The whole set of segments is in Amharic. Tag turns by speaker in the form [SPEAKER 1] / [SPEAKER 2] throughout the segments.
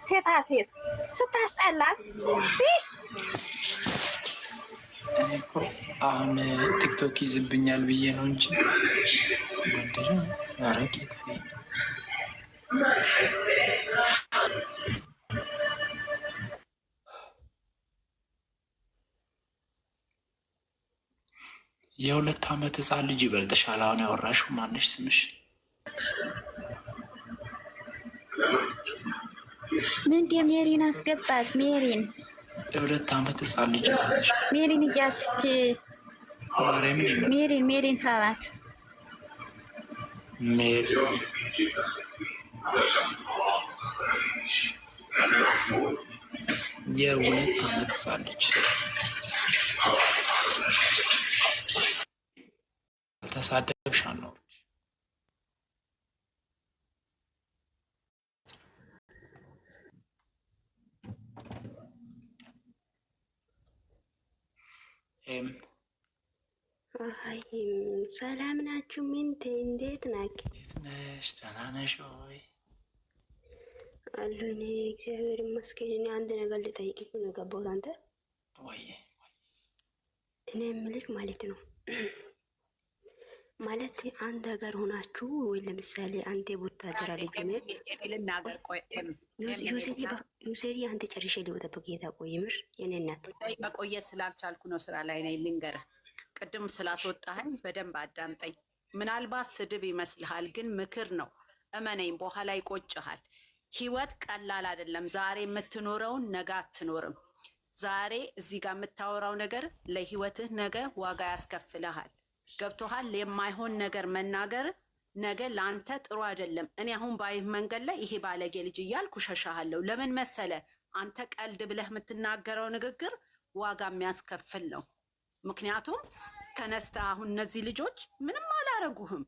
[SPEAKER 1] ሴታ ሴት ስታስጠላ ትሽ
[SPEAKER 2] እኔ እኮ አሁን ቲክቶክ ይዝብኛል ብዬ ነው እንጂ ወንድረ አረቄታ የሁለት ዓመት ህፃን ልጅ ይበልጥሻል። አሁን ያወራሽው ማነሽ ስምሽ?
[SPEAKER 3] ምን ሜሪን አስገባት። ሜሪን
[SPEAKER 2] የሁለት ዓመት ህፃን ልጅ
[SPEAKER 3] ሜሪን እያስች ሜሪን ሰባት
[SPEAKER 2] ሜሪ የሁለት ዓመት ህፃን ልጅ አልተሳደብሽ ነው።
[SPEAKER 4] ሰላም ናችሁ? ምንቴ እንዴት ናክ?
[SPEAKER 2] እንዴት ነሽ? ደህና ነሽ ወይ?
[SPEAKER 4] አሉ እኔ እግዚአብሔር ይመስገን። እኔ አንድ ነገር ልጠይቅህ ነው የገባሁት። አንተ
[SPEAKER 2] ወይ
[SPEAKER 4] እኔ የምልህ ማለት ነው ማለት አንድ ሀገር ሆናችሁ ወይ ለምሳሌ አንተ ቦታደራ ልጅ ነው
[SPEAKER 5] ልናገር። ቆይ
[SPEAKER 4] ዩሴሪ አንተ ጨርሼ ሊወጣበት ጌታ ቆይ ምር የኔ እናት
[SPEAKER 5] መቆየት ስላልቻልኩ ነው ስራ ላይ ነኝ። ልንገርህ ቅድም ስላስወጣኸኝ በደንብ አዳምጠኝ። ምናልባት ስድብ ይመስልሃል፣ ግን ምክር ነው። እመነኝ፣ በኋላ ይቆጭሃል። ህይወት ቀላል አይደለም። ዛሬ የምትኖረውን ነገ አትኖርም። ዛሬ እዚህ ጋር የምታወራው ነገር ለህይወትህ ነገ ዋጋ ያስከፍልሃል። ገብቶሃል? የማይሆን ነገር መናገር ነገ ለአንተ ጥሩ አይደለም። እኔ አሁን ባይህ መንገድ ላይ ይሄ ባለጌ ልጅ እያልኩ ሸሻሃለሁ። ለምን መሰለ? አንተ ቀልድ ብለህ የምትናገረው ንግግር ዋጋ የሚያስከፍል ነው። ምክንያቱም ተነስተ አሁን እነዚህ ልጆች ምንም አላረጉህም።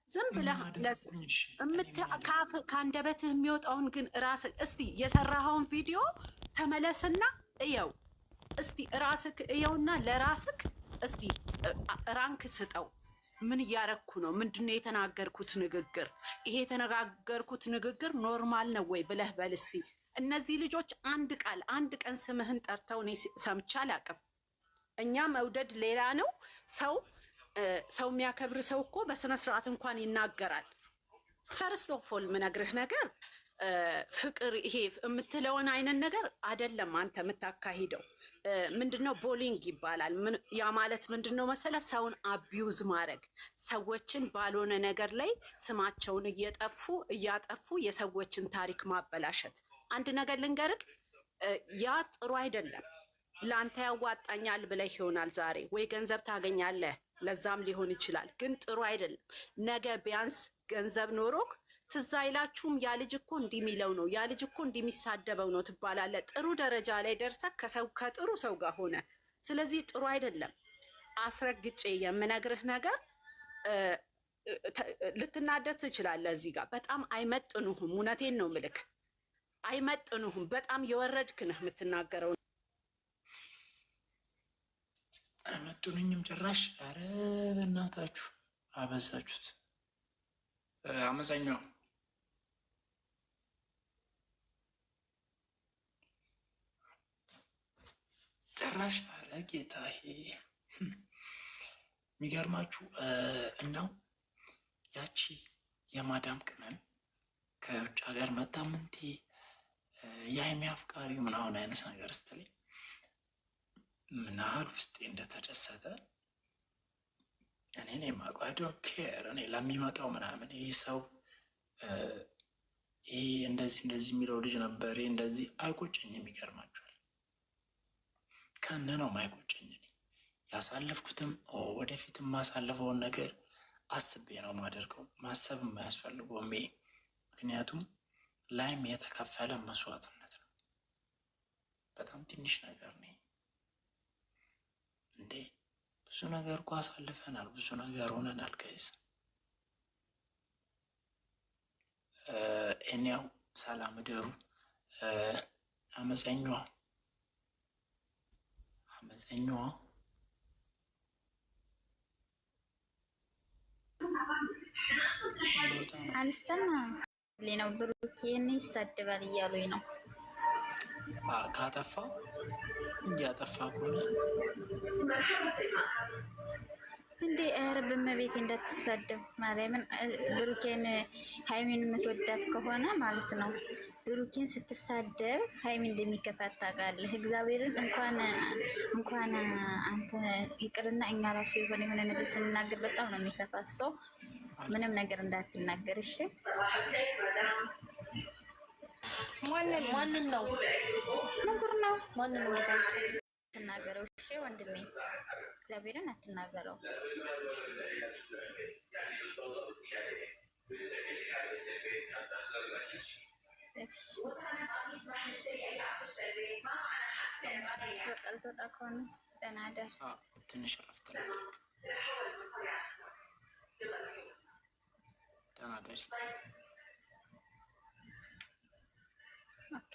[SPEAKER 5] ዝም ብለህ ከአንደበትህ የሚወጣውን ግን ራስህ እስቲ የሰራኸውን ቪዲዮ ተመለስና እየው። እስቲ ራስክ እየውና ለራስክ እስቲ ራንክ ስጠው። ምን እያረኩ ነው? ምንድነው የተናገርኩት ንግግር? ይሄ የተነጋገርኩት ንግግር ኖርማል ነው ወይ ብለህ በል እስቲ። እነዚህ ልጆች አንድ ቀን ስምህን ጠርተው እኔ ሰምቼ አላውቅም። እኛ መውደድ ሌላ ነው። ሰው የሚያከብር ሰው እኮ በስነ ስርዓት እንኳን ይናገራል። ፈርስት ኦፍ ኦል ምነግርህ ነገር ፍቅር ይሄ የምትለውን አይነት ነገር አይደለም። አንተ የምታካሂደው ምንድነው? ቦሊንግ ይባላል። ያ ማለት ምንድነው መሰለ? ሰውን አቢዩዝ ማድረግ፣ ሰዎችን ባልሆነ ነገር ላይ ስማቸውን እያጠፉ የሰዎችን ታሪክ ማበላሸት። አንድ ነገር ልንገርህ፣ ያ ጥሩ አይደለም። ለአንተ ያዋጣኛል ብለህ ይሆናል ዛሬ ወይ ገንዘብ ታገኛለህ፣ ለዛም ሊሆን ይችላል። ግን ጥሩ አይደለም። ነገ ቢያንስ ገንዘብ ኖሮክ ትዝ አይላችሁም? ያ ልጅ እኮ እንዲህ የሚለው ነው፣ ያ ልጅ እኮ እንዲህ የሚሳደበው ነው ትባላለህ። ጥሩ ደረጃ ላይ ደርሰህ ከጥሩ ሰው ጋር ሆነ። ስለዚህ ጥሩ አይደለም። አስረግጬ የምነግርህ ነገር ልትናደድ ትችላለህ። እዚህ ጋር በጣም አይመጥኑህም። እውነቴን ነው ምልክ፣ አይመጥኑህም። በጣም የወረድክ ነህ የምትናገረው።
[SPEAKER 2] አይመጡንኝም ጭራሽ። ኧረ በእናታችሁ አበዛችሁት። አመፀኛው ጭራሽ። ኧረ ጌታዬ የሚገርማችሁ እናው ያቺ የማዳም ቅመም ከውጭ ሀገር መጣ ምንቴ የሀይሚ አፍቃሪ ምናምን አይነት ነገር ስትለኝ ምን ያህል ውስጤ እንደተደሰተ እኔ የማውቀው ኬር እኔ ለሚመጣው ምናምን ይህ ሰው ይህ እንደዚህ የሚለው ልጅ ነበር እንደዚህ አይቆጨኝም። ይገርማችኋል፣ ከነ ነው ማይቆጨኝ። እኔ ያሳለፍኩትም ወደፊትም ማሳለፈውን ነገር አስቤ ነው ማደርገው። ማሰብ የማያስፈልገውም ይሄ ምክንያቱም ላይም የተከፈለ መስዋዕትነት ነው። በጣም ትንሽ ነገር ነው እንዴ! ብዙ ነገር እኮ አሳልፈናል፣ ብዙ ነገር ሆነናል። ጋይስ እኔው ሰላም እደሩ። አመፀኛዋ
[SPEAKER 3] አልሰማም ነው ብሩኬን ይሳደባል እያሉኝ ነው።
[SPEAKER 2] ካጠፋ እያጠፋ ከሆነ
[SPEAKER 3] እንዴ ኧረ በመቤቴ እንዳትሳደብ ማርያምን። ብሩኬን ሀይሚን የምትወዳት ከሆነ ማለት ነው ብሩኬን ስትሳደብ ሀይሚ እንደሚከፋት ታውቃለህ። እግዚአብሔርን እንኳን አንተ ይቅርና እኛ ራሱ የሆነ ነገር ስንናገር በጣም ነው የሚከፋት። ሰው ምንም ነገር እንዳትናገር እሺ።
[SPEAKER 1] ማንን ነው
[SPEAKER 3] ንጉር ነው
[SPEAKER 1] ማንን ነው
[SPEAKER 3] አትናገረው እሺ ወንድሜ፣ እግዚአብሔርን አትናገረው። በቃ ልትወጣ ከሆነ ደህና እደር።
[SPEAKER 2] ትንሽ እረፍት ላድርግ። ደህና እደር።
[SPEAKER 3] ኦኬ